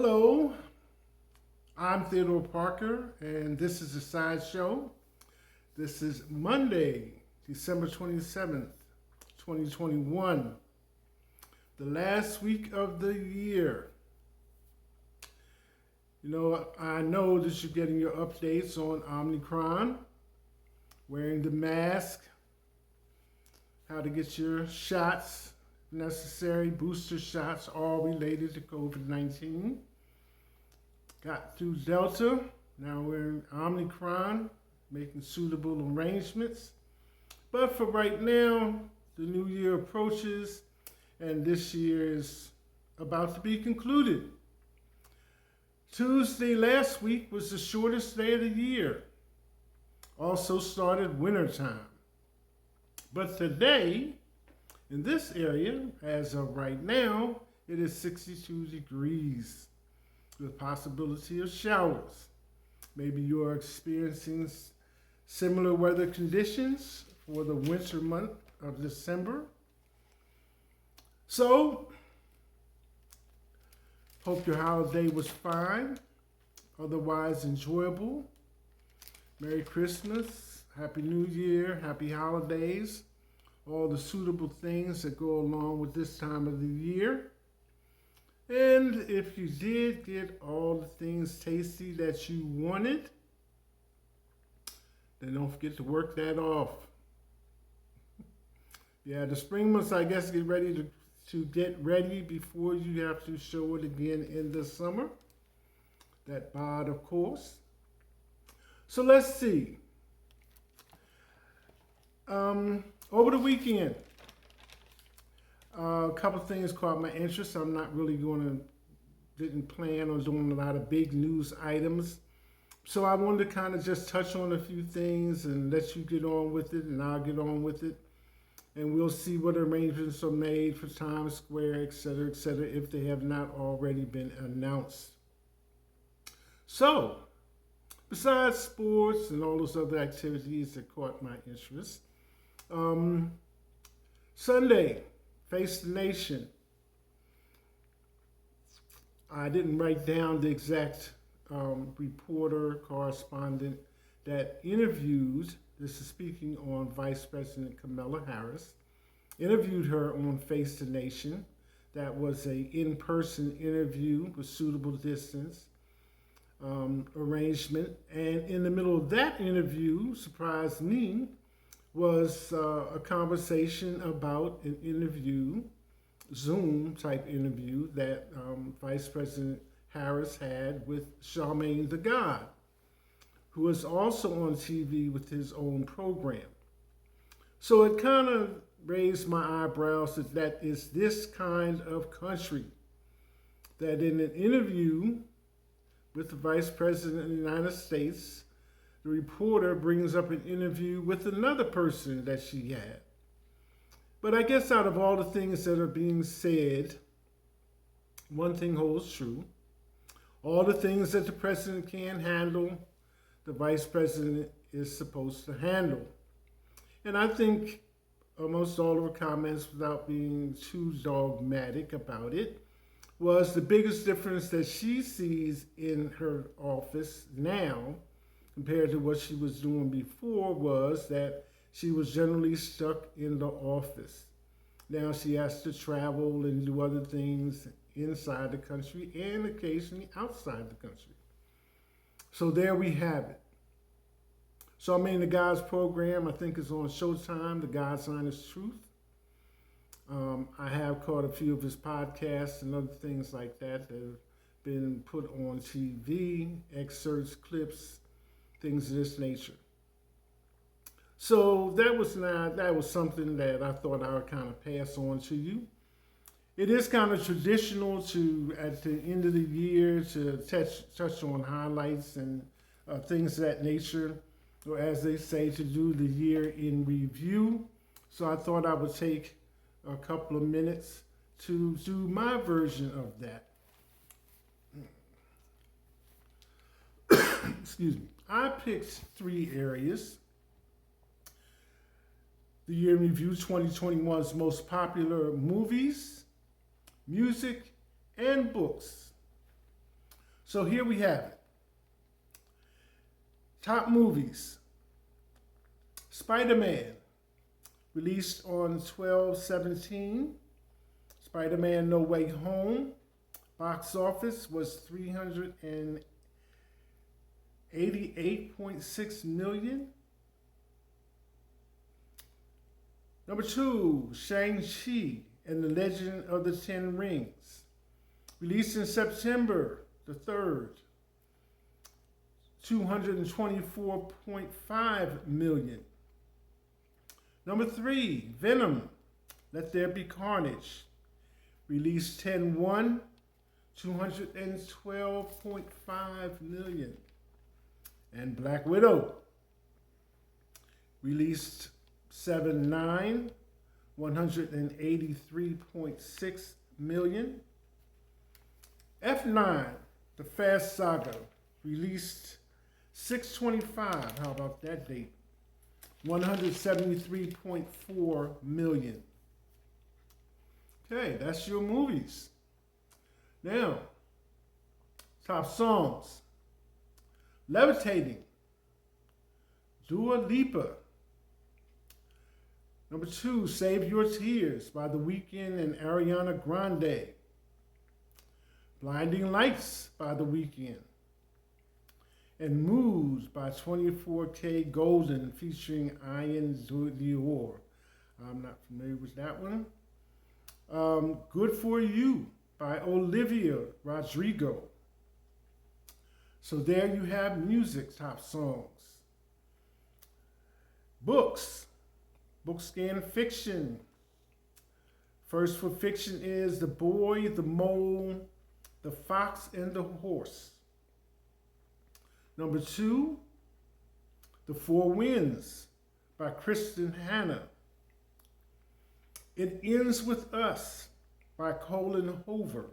Hello, I'm Theodore Parker, and this is the Side Show. This is Monday, December 27th, 2021, the last week of the year. You know, I know that you're getting your updates on Omicron, wearing the mask, how to get your shots necessary, booster shots, all related to COVID-19. Got through Delta, now we're in Omicron, making suitable arrangements. But for right now, the new year approaches, and this year is about to be concluded. Tuesday last week was the shortest day of the year. Also started wintertime. But today, in this area, as of right now, it is 62 degrees with possibility of showers. Maybe you're experiencing similar weather conditions for the winter month of December. So, hope your holiday was fine, otherwise enjoyable. Merry Christmas, Happy New Year, Happy Holidays, all the suitable things that go along with this time of the year. And if you did get all the things tasty that you wanted, then don't forget to work that off. Yeah, the spring months, I guess, get ready to get ready before you have to show it again in the summer. That bod, of course. So let's see. Over the weekend, a couple things caught my interest. I'm not really didn't plan on doing a lot of big news items. So I wanted to kind of just touch on a few things and let you get on with it, and I'll get on with it. And we'll see what arrangements are made for Times Square, et cetera, if they have not already been announced. So, besides sports and all those other activities that caught my interest, Sunday, Face the Nation. I didn't write down the exact reporter, correspondent that interviewed, this is speaking on Vice President Kamala Harris, interviewed her on Face the Nation. That was a in-person interview with suitable distance arrangement. And in the middle of that interview, surprised me, was a conversation about an interview, Zoom type interview that Vice President Harris had with Charmaine the God, who is also on TV with his own program. So it kind of raised my eyebrows that is this kind of country that in an interview with the Vice President of the United States, the reporter brings up an interview with another person that she had. But I guess out of all the things that are being said, one thing holds true. All the things that the president can handle, the vice president is supposed to handle. And I think almost all of her comments, without being too dogmatic about it, was the biggest difference that she sees in her office now compared to what she was doing before was that she was generally stuck in the office. Now she has to travel and do other things inside the country and occasionally outside the country. So there we have it. Charmaine the God's program, I think, is on Showtime, The God's Honest Truth. I have caught a few of his podcasts and other things like that that have been put on TV, excerpts, clips, things of this nature. So that was something that I thought I would kind of pass on to you. It is kind of traditional to, at the end of the year, to touch on highlights and things of that nature, or as they say, to do the year in review. So I thought I would take a couple of minutes to do my version of that. Excuse me. I picked 3 areas. The year in review 2021's most popular movies, music, and books. So here we have it. Top movies. Spider-Man, released on 12/17. Spider-Man No Way Home. Box office was $388.6 million. Number 2, Shang-Chi and the Legend of the Ten Rings. Released in September the 3rd. $224.5 million. Number 3, Venom, Let There Be Carnage. Released 10/1, $212.5 million. And Black Widow, released 7/9, $183.6 million. F9, The Fast Saga, released 6/25, how about that date? $173.4 million. Okay, that's your movies. Now, top songs. Levitating, Dua Lipa. Number 2, Save Your Tears by The Weeknd and Ariana Grande. Blinding Lights by The Weeknd. And Moves by 24K Golden featuring Ian Dior. I'm not familiar with that one. Good For You by Olivia Rodrigo. So there you have music top songs. Books. Books and fiction. First for fiction is The Boy, the Mole, the Fox, and the Horse. Number 2, The Four Winds by Kristen Hanna. It Ends With Us by Colin Hoover.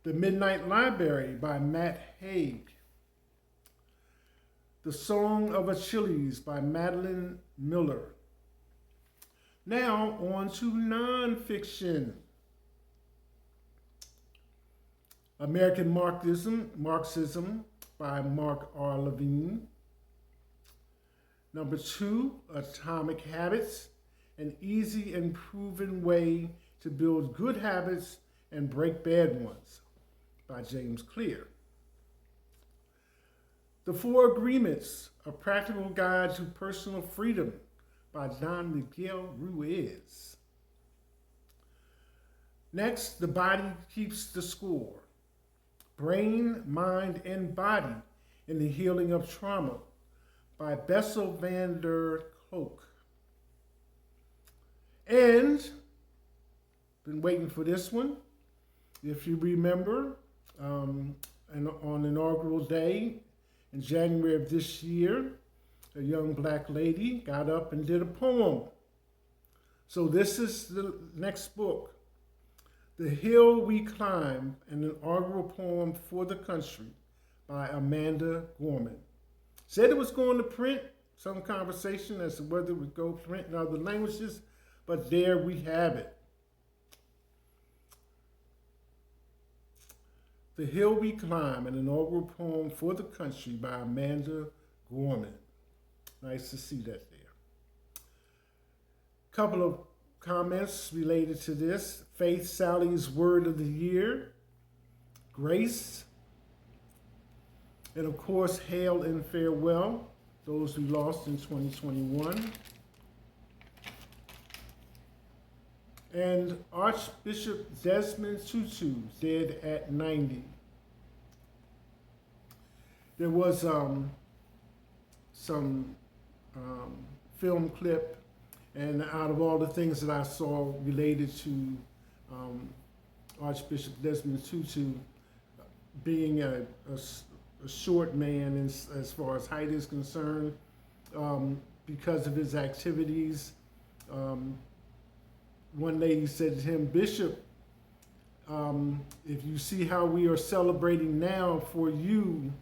The Midnight Library by Matt Haig. The Song of Achilles by Madeline Miller. Now on to nonfiction. American Marxism by Mark R. Levine. Number 2, Atomic Habits, an easy and proven way to build good habits and break bad ones by James Clear. The Four Agreements, a practical guide to personal freedom by Don Miguel Ruiz. Next, The Body Keeps the Score. Brain, Mind, and Body in the Healing of Trauma by Bessel van der Kolk. And, been waiting for this one. If you remember, on inaugural day in January of this year, a young black lady got up and did a poem. So this is the next book, The Hill We Climb, an inaugural poem for the country by Amanda Gorman. Said it was going to print, some conversation as to whether it would go print in other languages, but there we have it. The Hill We Climb, an inaugural poem for the country by Amanda Gorman. Nice to see that there. Couple of comments related to this. Faith Sally's Word of the Year, Grace, and of course, Hail and Farewell, those we lost in 2021. And Archbishop Desmond Tutu, dead at 90. There was some film clip, and out of all the things that I saw related to Archbishop Desmond Tutu being a short man as far as height is concerned, because of his activities. One lady said to him, Bishop, if you see how we are celebrating now for you,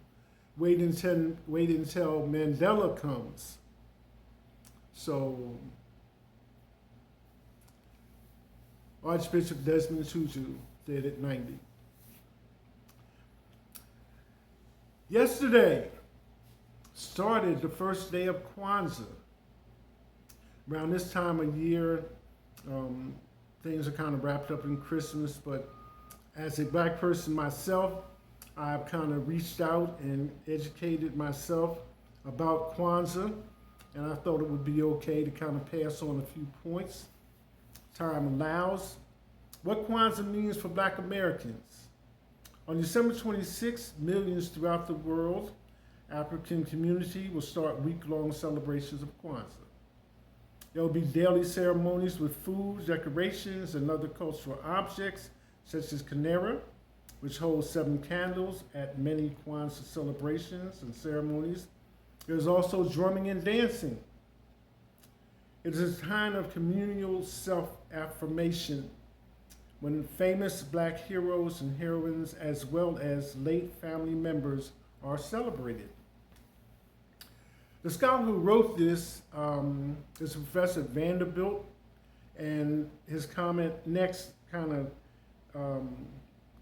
wait until Mandela comes. So Archbishop Desmond Tutu dead at 90. Yesterday started the first day of Kwanzaa. Around this time of year, things are kind of wrapped up in Christmas, but as a black person myself, I've kind of reached out and educated myself about Kwanzaa, and I thought it would be okay to kind of pass on a few points. Time allows. What Kwanzaa means for black Americans. On December 26, millions throughout the world, African community will start week-long celebrations of Kwanzaa. There will be daily ceremonies with food, decorations, and other cultural objects, such as Kinara, which holds 7 candles at many Kwanzaa celebrations and ceremonies. There's also drumming and dancing. It is a time of communal self-affirmation when famous black heroes and heroines, as well as late family members, are celebrated. The scholar who wrote this is Professor Vanderbilt, and his comment next kind of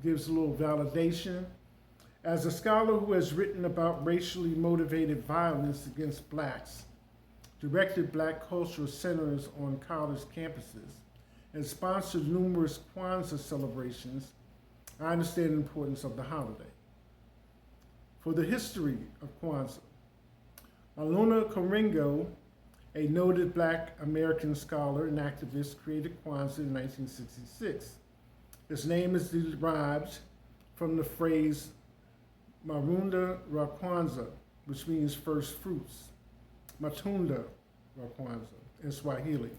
gives a little validation. As a scholar who has written about racially motivated violence against blacks, directed black cultural centers on college campuses, and sponsored numerous Kwanzaa celebrations, I understand the importance of the holiday. For the history of Kwanzaa, Alona Koringo, a noted black American scholar and activist, created Kwanzaa in 1966. Its name is derived from the phrase Marunda ra Kwanzaa, which means first fruits, Matunda ra Kwanzaa in Swahili,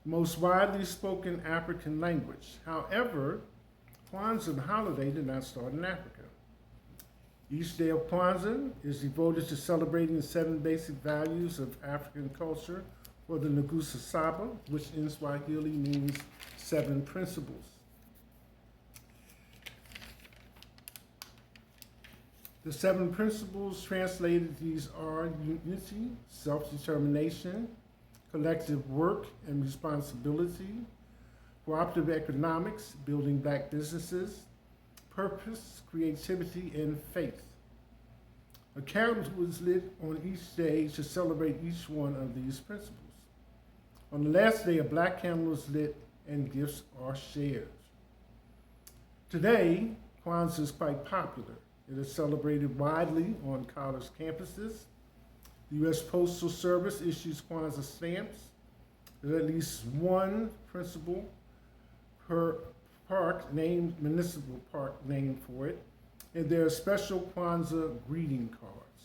most widely spoken African language. However, Kwanzaa, the holiday, did not start in Africa. Each day of Kwanzaa is devoted to celebrating the 7 basic values of African culture, or the Nguzo Saba, which in Swahili means 7 principles. The 7 principles translated, these are unity, self-determination, collective work and responsibility, cooperative economics, building black businesses, purpose, creativity, and faith. A candle was lit on each day to celebrate each one of these principles. On the last day, a black candle is lit and gifts are shared. Today, Kwanzaa is quite popular. It is celebrated widely on college campuses. The U.S. Postal Service issues Kwanzaa stamps. There's at least one principal per municipal park named for it, and there are special Kwanzaa greeting cards.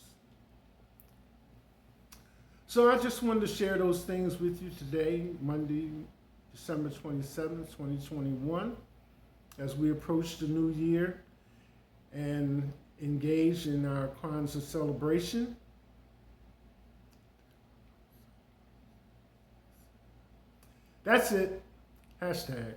So I just wanted to share those things with you today, Monday, December 27th, 2021, as we approach the new year and engage in our Kwanzaa celebration. That's it. Hashtag.